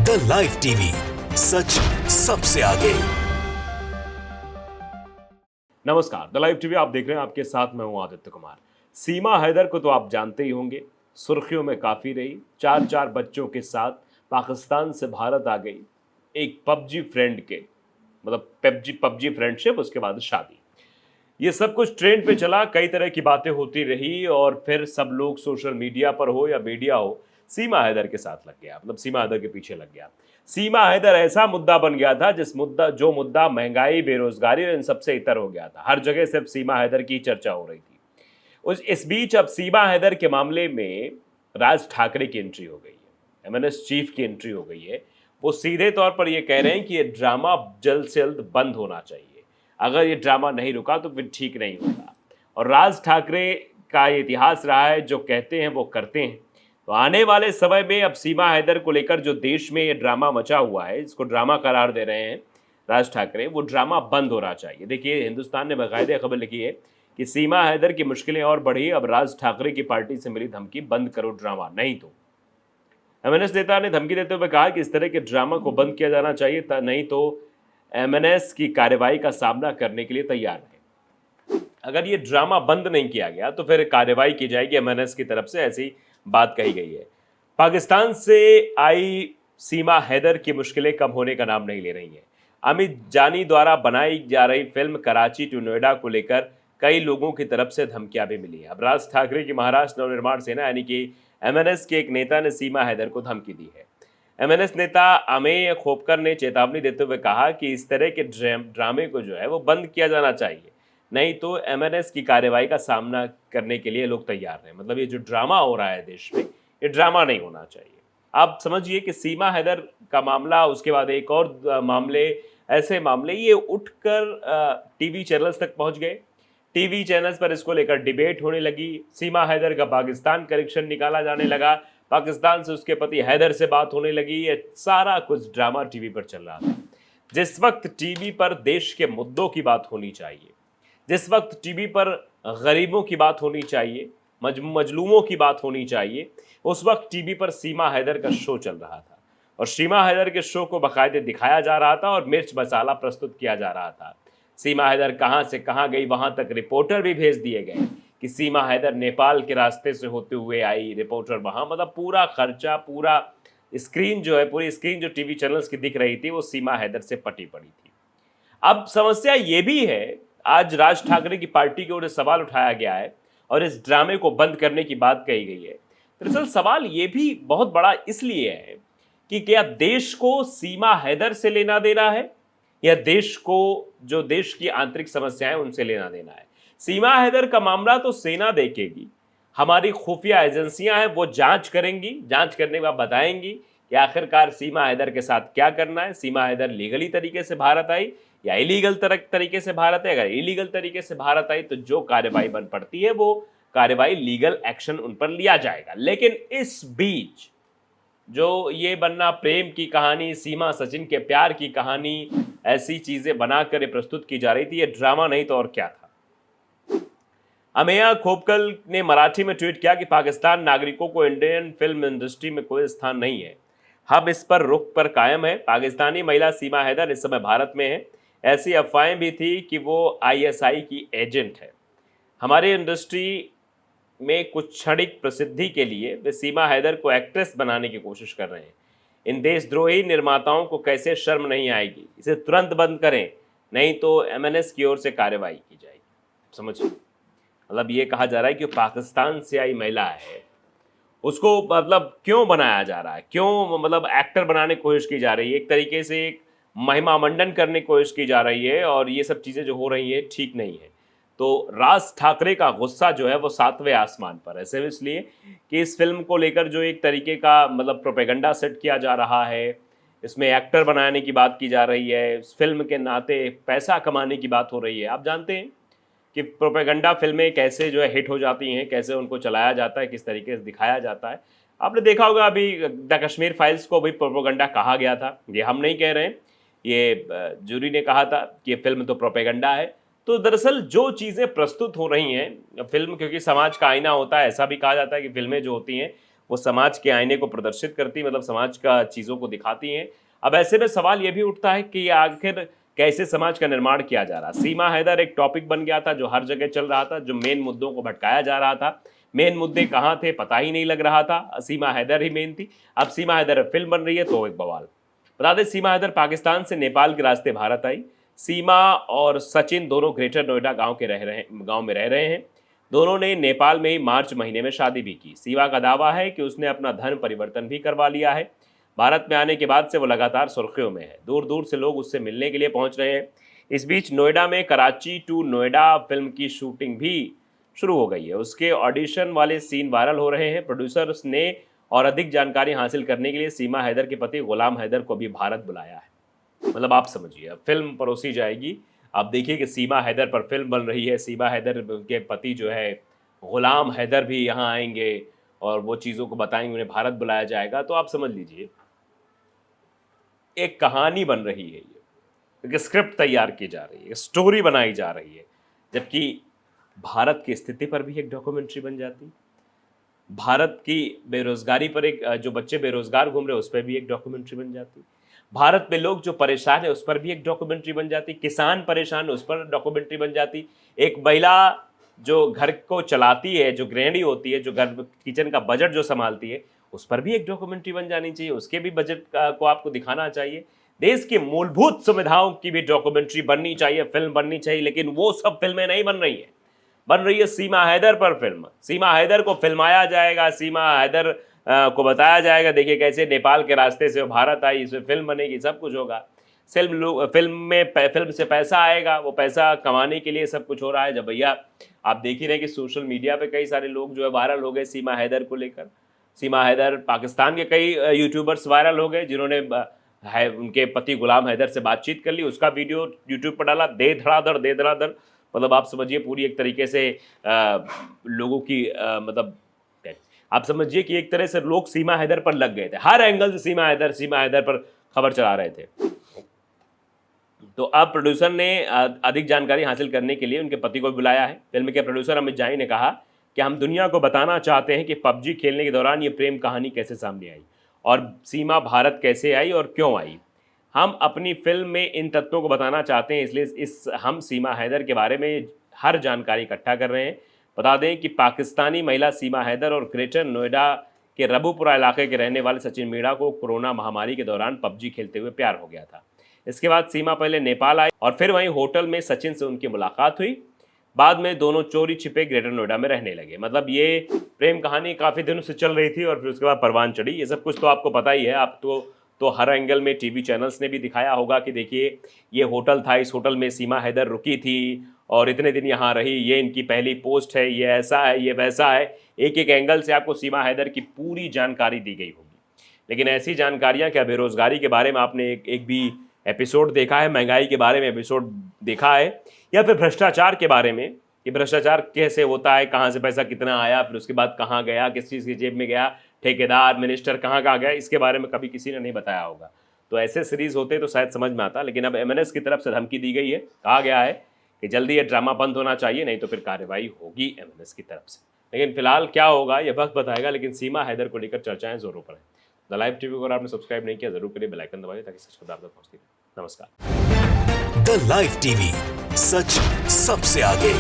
The live TV, सच सबसे आगे। नमस्कार, द लाइव टीवी आप देख रहे हैं। आपके साथ मैं हूं आदित्य कुमार। सीमा हैदर को तो आप जानते ही होंगे, सुर्खियों में काफी रही। चार बच्चों के साथ पाकिस्तान से भारत आ गई, एक पबजी फ्रेंड के मतलब पबजी फ्रेंडशिप, उसके बाद शादी। ये सब कुछ ट्रेंड पे चला, कई तरह की बातें होती रही और फिर सब लोग सोशल मीडिया पर हो या मीडिया हो, सीमा हैदर के साथ लग गया, मतलब सीमा हैदर के पीछे लग गया। सीमा हैदर ऐसा मुद्दा बन गया था जो मुद्दा महंगाई, बेरोजगारी और इन सबसे इतर हो गया था। हर जगह सिर्फ सीमा हैदर की चर्चा हो रही थी। इस बीच अब सीमा हैदर के मामले में राज ठाकरे की एंट्री हो गई है, एमएनएस चीफ की एंट्री हो गई है। वो सीधे तौर पर ये कह रहे हैं कि ये ड्रामा जल्द से जल्द बंद होना चाहिए। अगर ये ड्रामा नहीं रुका तो फिर ठीक नहीं होगा। और राज ठाकरे का ये इतिहास रहा है, जो कहते हैं वो करते हैं। तो आने वाले समय में अब सीमा हैदर को लेकर जो देश में ये ड्रामा मचा हुआ है, इसको ड्रामा करार दे रहे हैं राज ठाकरे, वो ड्रामा बंद होना चाहिए। देखिए, हिंदुस्तान ने बाकायदे खबर लिखी है कि सीमा हैदर की मुश्किलें और बढ़ी, अब राज ठाकरे की पार्टी से मिली धमकी, बंद करो ड्रामा, नहीं तो। एमएनएस नेता ने धमकी देते हुए कहा कि इस तरह के ड्रामा को बंद किया जाना चाहिए, नहीं तो एमएनएस की कार्रवाई का सामना करने के लिए तैयार है। अगर ये ड्रामा बंद नहीं किया गया तो फिर कार्रवाई की जाएगी, एमएनएस की तरफ से ऐसी बात कही गई है। पाकिस्तान से आई सीमा हैदर की मुश्किलें कम होने का नाम नहीं ले रही हैं। अमित जानी द्वारा बनाई जा रही फिल्म कराची टू नोएडा को लेकर कई लोगों की तरफ से धमकियां भी मिली हैं। अब राज ठाकरे की महाराष्ट्र नवनिर्माण सेना यानी कि एमएनएस के एक नेता ने सीमा हैदर को धमकी दी है। एमएनएस नेता अमेय खोपकर ने चेतावनी देते हुए कहा कि इस तरह के ड्रामे को जो है वो बंद किया जाना चाहिए, नहीं तो एमएनएस की कार्रवाई का सामना करने के लिए लोग तैयार हैं। मतलब ये जो ड्रामा हो रहा है देश में, ये ड्रामा नहीं होना चाहिए। आप समझिए कि सीमा हैदर का मामला, उसके बाद एक और मामले, ऐसे मामले ये उठकर टीवी चैनल्स तक पहुंच गए। टीवी चैनल्स पर इसको लेकर डिबेट होने लगी। सीमा हैदर का पाकिस्तान कनेक्शन निकाला जाने लगा, पाकिस्तान से उसके पति हैदर से बात होने लगी। ये सारा कुछ ड्रामा टीवी पर चल रहा था। जिस वक्त टीवी पर देश के मुद्दों की बात होनी चाहिए, जिस वक्त टीवी पर गरीबों की बात होनी चाहिए, मजलूमों की बात होनी चाहिए, उस वक्त टीवी पर सीमा हैदर का शो चल रहा था। और सीमा हैदर के शो को बाकायदे दिखाया जा रहा था और मिर्च मसाला प्रस्तुत किया जा रहा था। सीमा हैदर कहाँ से कहाँ गई, वहां तक रिपोर्टर भी भेज दिए गए कि सीमा हैदर नेपाल के रास्ते से होते हुए आई, रिपोर्टर वहां, मतलब पूरा खर्चा, पूरा स्क्रीन जो है, पूरी स्क्रीन जो टीवी चैनल्स की दिख रही थी वो सीमा हैदर से पटी पड़ी थी। अब समस्या ये भी है, आज राज ठाकरे की पार्टी की ओर से सवाल उठाया गया है और इस ड्रामे को बंद करने की बात कही गई है। दरअसल सवाल ये भी बहुत बड़ा इसलिए है कि क्या देश को सीमा हैदर से लेना देना है या देश को, जो देश की आंतरिक समस्याएं उनसे लेना देना है। सीमा हैदर का मामला तो सेना देखेगी, हमारी खुफिया एजेंसियां हैं वो जांच करेंगी, जांच करने के बाद बताएंगी कि आखिरकार सीमा हैदर के साथ क्या करना है। सीमा हैदर लीगली तरीके से भारत आई या इलीगल तरीके से भारत है। अगर इलीगल तरीके से भारत आई तो जो कार्रवाई बन पड़ती है वो कार्रवाई, लीगल एक्शन उन पर लिया जाएगा। लेकिन इस बीच जो ये बनना प्रेम की कहानी, सीमा सचिन के प्यार की कहानी, ऐसी चीजें बनाकर प्रस्तुत की जा रही थी, ये ड्रामा नहीं तो और क्या था। अमेया खोपकल ने मराठी में ट्वीट किया कि पाकिस्तान नागरिकों को इंडियन फिल्म इंडस्ट्री में कोई स्थान नहीं है, हम इस पर रुख पर कायम है। पाकिस्तानी महिला सीमा हैदर इस समय भारत में है। ऐसी अफवाहें भी थी कि वो आईएसआई की एजेंट है। हमारी इंडस्ट्री में कुछ क्षणिक प्रसिद्धि के लिए वे सीमा हैदर को एक्ट्रेस बनाने की कोशिश कर रहे हैं। इन देशद्रोही निर्माताओं को कैसे शर्म नहीं आएगी, इसे तुरंत बंद करें, नहीं तो एमएनएस की ओर से कार्रवाई की जाएगी। समझिए, मतलब ये कहा जा रहा है कि पाकिस्तान से आई महिला है, उसको मतलब क्यों बनाया जा रहा है, क्यों मतलब एक्टर बनाने की कोशिश की जा रही है, एक तरीके से एक महिमा मंडन करने की कोशिश की जा रही है। और ये सब चीज़ें जो हो रही है ठीक नहीं है। तो राज ठाकरे का गुस्सा जो है वो 7वें आसमान पर है, सिर्फ इसलिए कि इस फिल्म को लेकर जो एक तरीके का मतलब प्रोपेगेंडा सेट किया जा रहा है, इसमें एक्टर बनाने की बात की जा रही है, इस फिल्म के नाते पैसा कमाने की बात हो रही है। आप जानते हैं कि प्रोपेगेंडा फिल्में कैसे जो है हिट हो जाती हैं, कैसे उनको चलाया जाता है, किस तरीके से दिखाया जाता है। आपने देखा होगा अभी द कश्मीर फाइल्स को भी प्रोपेगेंडा कहा गया था। ये हम नहीं कह रहे हैं, ये जूरी ने कहा था कि ये फिल्म तो प्रोपेगेंडा है। तो दरअसल जो चीज़ें प्रस्तुत हो रही हैं फिल्म, क्योंकि समाज का आईना होता है, ऐसा भी कहा जाता है कि फिल्में जो होती हैं वो समाज के आईने को प्रदर्शित करती, मतलब समाज का चीज़ों को दिखाती हैं। अब ऐसे में सवाल ये भी उठता है कि आखिर कैसे समाज का निर्माण किया जा रहा। सीमा हैदर एक टॉपिक बन गया था जो हर जगह चल रहा था, जो मेन मुद्दों को भटकाया जा रहा था। मेन मुद्दे कहाँ थे पता ही नहीं लग रहा था, सीमा हैदर ही मेन थी। अब सीमा हैदर फिल्म बन रही है तो एक बवाल। बता दें, सीमा हैदर पाकिस्तान से नेपाल के रास्ते भारत आई। सीमा और सचिन दोनों ग्रेटर नोएडा गांव में रह रहे हैं। दोनों ने नेपाल में ही मार्च महीने में शादी भी की। सीमा का दावा है कि उसने अपना धर्म परिवर्तन भी करवा लिया है। भारत में आने के बाद से वो लगातार सुर्खियों में है। दूर दूर से लोग उससे मिलने के लिए पहुंच रहे हैं। इस बीच नोएडा में कराची टू नोएडा फिल्म की शूटिंग भी शुरू हो गई है। उसके ऑडिशन वाले सीन वायरल हो रहे हैं। प्रोड्यूसर्स ने और अधिक जानकारी हासिल करने के लिए सीमा हैदर के पति गुलाम हैदर को भी भारत बुलाया है। मतलब आप समझिए, अब फिल्म परोसी जाएगी। आप देखिए कि सीमा हैदर पर फिल्म बन रही है। सीमा हैदर के पति जो है गुलाम हैदर भी यहाँ आएंगे और वो चीज़ों को बताएंगे, उन्हें भारत बुलाया जाएगा। तो आप समझ लीजिए एक कहानी बन रही है, ये एक स्क्रिप्ट तैयार की जा रही है, स्टोरी बनाई जा रही है। जबकि भारत की स्थिति पर भी एक डॉक्यूमेंट्री बन जाती, भारत की बेरोजगारी पर एक जो बच्चे बेरोजगार घूम रहे हैं उस पर भी एक डॉक्यूमेंट्री बन जाती, भारत में लोग जो परेशान है उस पर भी एक डॉक्यूमेंट्री बन जाती, किसान परेशान है उस पर डॉक्यूमेंट्री बन जाती, एक महिला जो घर को चलाती है, जो गृहिणी होती है, जो घर किचन का बजट जो संभालती है उस पर भी एक डॉक्यूमेंट्री बन जानी चाहिए, उसके भी बजट को आपको दिखाना चाहिए। देश की मूलभूत सुविधाओं की भी डॉक्यूमेंट्री बननी चाहिए, फिल्म बननी चाहिए। लेकिन वो सब फिल्में नहीं बन रही है। बन रही है सीमा हैदर पर फिल्म। सीमा हैदर को फिल्माया जाएगा, सीमा हैदर को बताया जाएगा देखिए कैसे नेपाल के रास्ते से वो भारत आई, इसमें फिल्म बनेगी, सब कुछ होगा। फिल्म से पैसा आएगा, वो पैसा कमाने के लिए सब कुछ हो रहा है। जब भैया आप देख ही रहे कि सोशल मीडिया पे कई सारे लोग जो है वायरल हो गए सीमा हैदर को लेकर। सीमा हैदर, पाकिस्तान के कई यूट्यूबर्स वायरल हो गए जिन्होंने उनके पति गुलाम हैदर से बातचीत कर ली, उसका वीडियो यूट्यूब पर डाला, दे धड़ाधड़। मतलब आप समझिए पूरी एक तरीके से लोगों की मतलब आप समझिए कि एक तरह से लोग सीमा हैदर पर लग गए थे। हर एंगल से सीमा हैदर पर खबर चला रहे थे। तो अब प्रोड्यूसर ने अधिक जानकारी हासिल करने के लिए उनके पति को बुलाया है। फिल्म के प्रोड्यूसर अमित जानी ने कहा कि हम दुनिया को बताना चाहते हैं कि पबजी खेलने के दौरान ये प्रेम कहानी कैसे सामने आई और सीमा भारत कैसे आई और क्यों आई। हम अपनी फिल्म में इन तत्वों को बताना चाहते हैं, इसलिए हम सीमा हैदर के बारे में हर जानकारी इकट्ठा कर रहे हैं। बता दें कि पाकिस्तानी महिला सीमा हैदर और ग्रेटर नोएडा के रबूपुरा इलाके के रहने वाले सचिन मीणा को कोरोना महामारी के दौरान पबजी खेलते हुए प्यार हो गया था। इसके बाद सीमा पहले नेपाल आई और फिर वहीं होटल में सचिन से उनकी मुलाकात हुई। बाद में दोनों चोरी छिपे ग्रेटर नोएडा में रहने लगे। मतलब ये प्रेम कहानी काफ़ी दिनों से चल रही थी और फिर उसके बाद परवान चढ़ी। ये सब कुछ तो आपको पता ही है। आप तो हर एंगल में टीवी चैनल्स ने भी दिखाया होगा कि देखिए ये होटल था, इस होटल में सीमा हैदर रुकी थी और इतने दिन यहाँ रही, ये इनकी पहली पोस्ट है, ये ऐसा है, ये वैसा है। एक एक एंगल से आपको सीमा हैदर की पूरी जानकारी दी गई होगी। लेकिन ऐसी जानकारियाँ क्या बेरोज़गारी के बारे में आपने एक भी एपिसोड देखा है, महंगाई के बारे में एपिसोड देखा है, या फिर भ्रष्टाचार के बारे में कि भ्रष्टाचार कैसे होता है, कहाँ से पैसा कितना आया, फिर उसके बाद कहाँ गया, किस चीज़ की जेब में गया, ठेकेदार मिनिस्टर कहाँ गया, इसके बारे में कभी किसी ने नहीं बताया होगा। तो ऐसे सीरीज़ होते तो शायद समझ में आता। लेकिन अब एमएनएस की तरफ से धमकी दी गई है, कहा गया है कि जल्दी ये ड्रामा बंद होना चाहिए, नहीं तो फिर कार्रवाई होगी एमएनएस की तरफ से। लेकिन फिलहाल क्या होगा ये वक्त बताएगा। लेकिन सीमा हैदर को लेकर चर्चाएं जोरों पर हैं। द लाइव टीवी को अगर आपने सब्सक्राइब नहीं किया जरूर करिए, बेल आइकन दबाइए ताकि सच खबर आप तक पहुंचती रहे। नमस्कार। द लाइव टीवी, सच सबसे आगे।